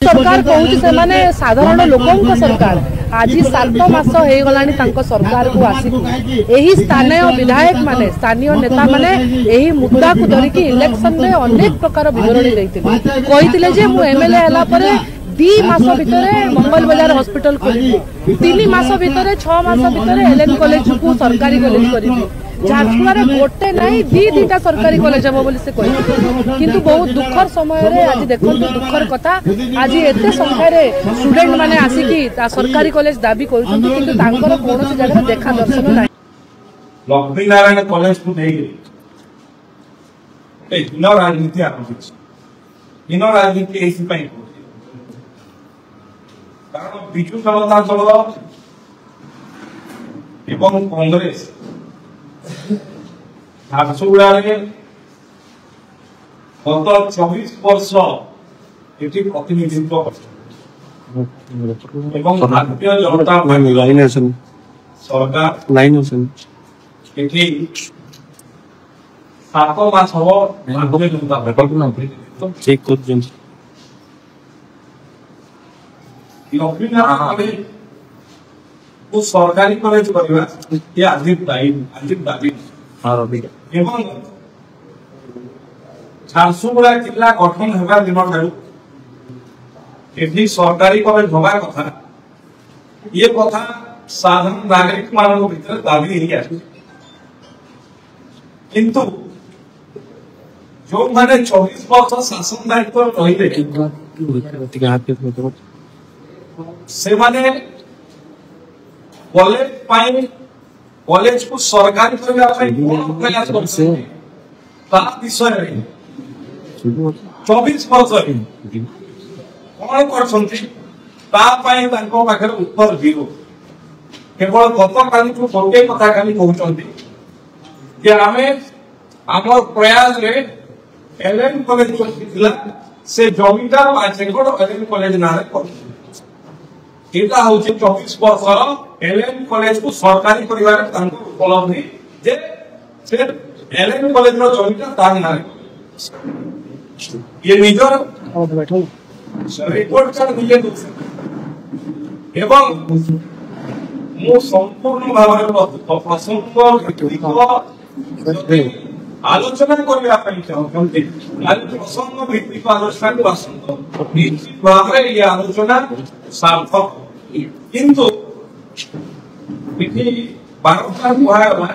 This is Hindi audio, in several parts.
सरकार कहूँ साधारण लोकों सरकार आज 7 मास हो गला सरकार को आसिक स्थानीय विधायक माने स्थानीय नेता माने यही मुद्दा को धरिकी इलेक्शन में अनेक प्रकार विवरणी देते मु एमएलए हला परे 2 मास भितर मंगल बाजार हॉस्पिटल खोली 3 मास भितर 6 मास भितर एलएन कॉलेज को सरकारी कॉलेज करी झारसुगुड़ा गोटे नहीं दीटा सरकारी कॉलेज हम बोली से कही किंतु बहुत दुखर समय आज देखो दुखर कथा आज एत संख्यार स्टूडेंट माने आसिकी सरकारी कॉलेज दाबी कर कौन जगह देखा दर्शन ना लक्ष्मी नारायण कॉलेज को राजनीति आरंभ राजनीति कारण विजु जनता दल एवं कांग्रेस झारसुगुड़ा गत 24 वर्ष ये प्रतिनिधित्व भारतीय जनता सरकार 7 मास हम सरकारी कॉलेज करवा दाबी झारसुगुड़ा जिला गठन होगा दिन ठारू सरकारी कॉलेज होगा कथा ये कथा साधारण नागरिक मान भीतर दाबी नहीं किंतु जो मैंने 24 वर्ष शासन दायित्व रही से माने कॉलेज को सरकारी प्रयास विषय 24 वर्ष कौन कर उत्तर जीरो केवल गत काली गोटे कथा खाली कहते आम प्रयास रे एलएन कॉलेज से जमीटा 5 एकड़ एलएन कॉलेज ना एटा होचे 24 वर्ष एलएन कॉलेज को सरकारी परिवार उपलब्धि जे से एलएन कॉलेज रो जमीटा तान ना ये निजर रिपोर्ट कर दिए एवं मो संपूर्ण भाव प्रसंग आलोचना करबा पई चाहते प्रसंग भित्तिक आलोचना को आसंत निश्चित भाव में ये आलोचना सार्थक किंतु बारंबार कहा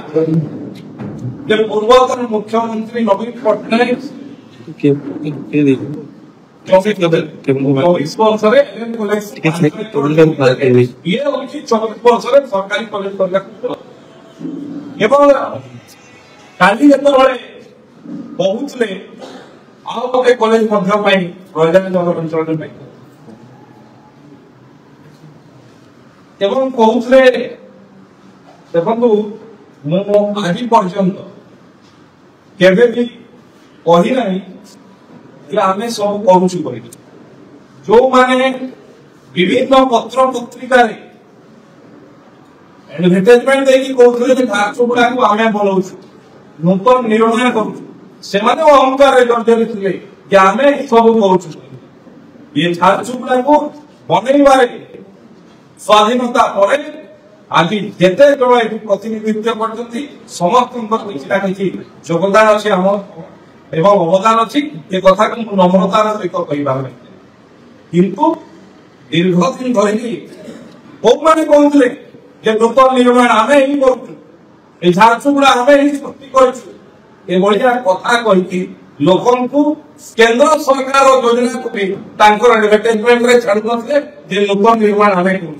जब पूर्वतन मुख्यमंत्री नवीन पट्टनायक 24 वर्ष सरकारी कॉलेज काली पहुंचले आउ गोटे कॉलेज अंचल एवं कहते देखु आज पर्यंत केवे भी कही ना आम सब करुचु जो माने विभिन्न पत्र पत्रिका एडवर्टाइजमेंट देखिए कहते झारसुगुड़ा को आम बनाऊ नूतन निर्णय करुँ अहंकार जर्जरी थे कि आम सब करुँ ये झारसुगुड़ा को बनईबार स्वाधीनता पर आज जिते जन प्रतिनिधित्व कर समस्त किसी योगदान अच्छे आम एवं अवदान अच्छी ये कथा को नम्रतार सहित कह किंतु दीर्घ दिन धरिकी बहुत मैंने कहते नूतन निर्माण आम ही करूँ झारसुगुड़ा आम ही सृष्टि करा कथा कही लोक केंद्र सरकार योजना को भी एडवर्टाइजमेंट छाड़ू नूतन निर्माण आम करूँ